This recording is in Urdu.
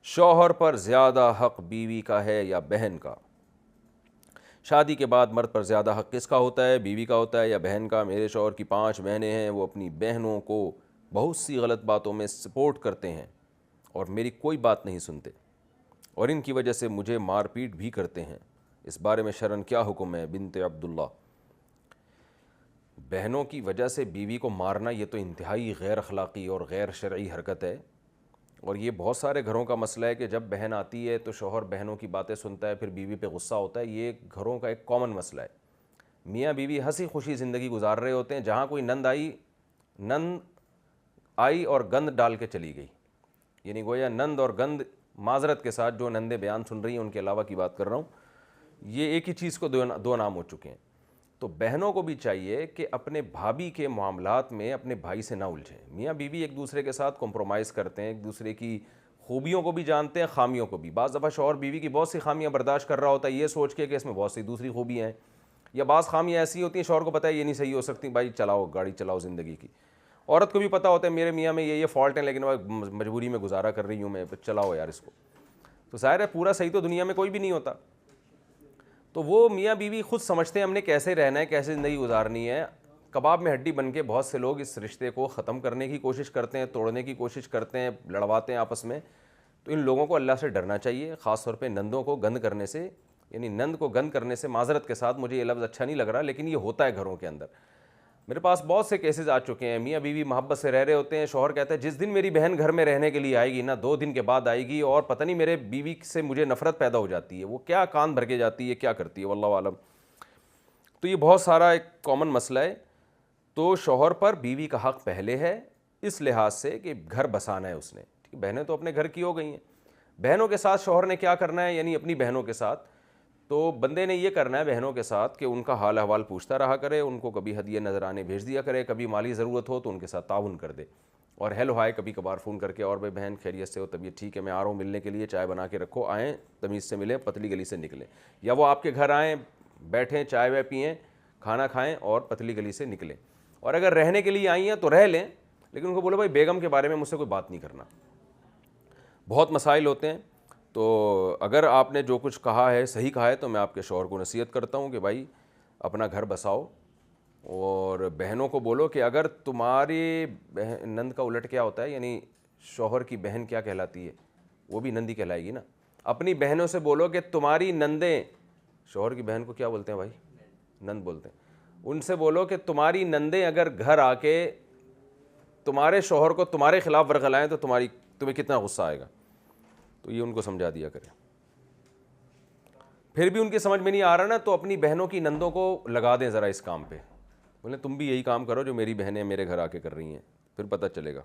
شوہر پر زیادہ حق بیوی کا ہے یا بہن کا؟ شادی کے بعد مرد پر زیادہ حق کس کا ہوتا ہے، بیوی کا ہوتا ہے یا بہن کا؟ میرے شوہر کی 5 بہنیں ہیں، وہ اپنی بہنوں کو بہت سی غلط باتوں میں سپورٹ کرتے ہیں اور میری کوئی بات نہیں سنتے، اور ان کی وجہ سے مجھے مار پیٹ بھی کرتے ہیں، اس بارے میں شرعاً کیا حکم ہے؟ بنت عبداللہ۔ بہنوں کی وجہ سے بیوی کو مارنا یہ تو انتہائی غیر اخلاقی اور غیر شرعی حرکت ہے، اور یہ بہت سارے گھروں کا مسئلہ ہے کہ جب بہن آتی ہے تو شوہر بہنوں کی باتیں سنتا ہے، پھر بیوی پہ غصہ ہوتا ہے۔ یہ گھروں کا ایک کامن مسئلہ ہے۔ میاں بیوی ہنسی خوشی زندگی گزار رہے ہوتے ہیں، جہاں کوئی نند آئی اور گند ڈال کے چلی گئی، یعنی گویا نند اور گند، معذرت کے ساتھ جو نندیں بیان سن رہی ہیں ان کے علاوہ کی بات کر رہا ہوں، یہ ایک ہی چیز کو دو نام ہو چکے ہیں۔ تو بہنوں کو بھی چاہیے کہ اپنے بھابھی کے معاملات میں اپنے بھائی سے نہ الجھیں۔ میاں بیوی ایک دوسرے کے ساتھ کمپرومائز کرتے ہیں، ایک دوسرے کی خوبیوں کو بھی جانتے ہیں، خامیوں کو بھی۔ بعض دفعہ شوہر بیوی کی بہت سی خامیاں برداشت کر رہا ہوتا ہے یہ سوچ کے کہ اس میں بہت سی دوسری خوبیاں ہیں، یا بعض خامیاں ایسی ہوتی ہیں شوہر کو پتہ ہے یہ نہیں صحیح ہو سکتی، بھائی چلاؤ گاڑی چلاؤ زندگی کی۔ عورت کو بھی پتہ ہوتا ہے میرے میاں میں یہ فالٹ ہیں، لیکن میں مجبوری میں گزارا کر رہی ہوں، میں چلاؤ یار اس کو۔ تو ظاہر ہے پورا صحیح تو دنیا میں کوئی بھی نہیں ہوتا، تو وہ میاں بیوی خود سمجھتے ہیں ہم نے کیسے رہنا ہے، کیسے زندگی گزارنی ہے۔ کباب میں ہڈی بن کے بہت سے لوگ اس رشتے کو ختم کرنے کی کوشش کرتے ہیں، توڑنے کی کوشش کرتے ہیں، لڑواتے ہیں آپس میں۔ تو ان لوگوں کو اللہ سے ڈرنا چاہیے، خاص طور پہ نندوں کو گند کرنے سے، یعنی نند کو گند کرنے سے، معذرت کے ساتھ مجھے یہ لفظ اچھا نہیں لگ رہا لیکن یہ ہوتا ہے گھروں کے اندر۔ میرے پاس بہت سے کیسز آ چکے ہیں، میاں بیوی محبت سے رہ رہے ہوتے ہیں، شوہر کہتا ہے جس دن میری بہن گھر میں رہنے کے لیے آئے گی نا، 2 دن کے بعد آئے گی، اور پتہ نہیں میرے بیوی سے مجھے نفرت پیدا ہو جاتی ہے، وہ کیا کان بھر کے جاتی ہے، کیا کرتی ہے، واللہ عالم۔ تو یہ بہت سارا ایک کامن مسئلہ ہے۔ تو شوہر پر بیوی کا حق پہلے ہے، اس لحاظ سے کہ گھر بسانا ہے اس نے، بہنیں تو اپنے گھر کی ہو گئی ہیں۔ بہنوں کے ساتھ شوہر نے کیا کرنا ہے، یعنی اپنی بہنوں کے ساتھ تو بندے نے یہ کرنا ہے بہنوں کے ساتھ کہ ان کا حال احوال پوچھتا رہا کرے، ان کو کبھی ہدیے نذرانے بھیج دیا کرے، کبھی مالی ضرورت ہو تو ان کے ساتھ تعاون کر دے، اور ہیلو ہائے کبھی کبھار فون کر کے، اور بھائی بہن خیریت سے ہو، طبیعت ٹھیک ہے، میں آ رہا ہوں ملنے کے لیے، چائے بنا کے رکھو، آئیں تمیز سے ملیں، پتلی گلی سے نکلیں، یا وہ آپ کے گھر آئیں، بیٹھیں، چائے وائے پئیں، کھانا کھائیں اور پتلی گلی سے نکلیں۔ اور اگر رہنے کے لیے آئی ہیں تو رہ لیں، لیکن ان کو بولو بھائی بیگم کے بارے میں مجھ سے کوئی بات نہیں کرنا۔ بہت مسائل ہوتے ہیں، تو اگر آپ نے جو کچھ کہا ہے صحیح کہا ہے تو میں آپ کے شوہر کو نصیحت کرتا ہوں کہ بھائی اپنا گھر بساؤ، اور بہنوں کو بولو کہ اگر تمہاری نند کا الٹ کیا ہوتا ہے، یعنی شوہر کی بہن کیا کہلاتی ہے، وہ بھی نندی کہلائے گی نا۔ اپنی بہنوں سے بولو کہ تمہاری نندیں، شوہر کی بہن کو کیا بولتے ہیں بھائی، نند بولتے ہیں، ان سے بولو کہ تمہاری نندیں اگر گھر آ کے تمہارے شوہر کو تمہارے خلاف ورغلائیں تو تمہیں کتنا غصہ آئے گا۔ تو یہ ان کو سمجھا دیا کرے۔ پھر بھی ان کی سمجھ میں نہیں آ رہا نا، تو اپنی بہنوں کی نندوں کو لگا دیں ذرا اس کام پہ، بولیں تم بھی یہی کام کرو جو میری بہنیں میرے گھر آ کے کر رہی ہیں، پھر پتہ چلے گا۔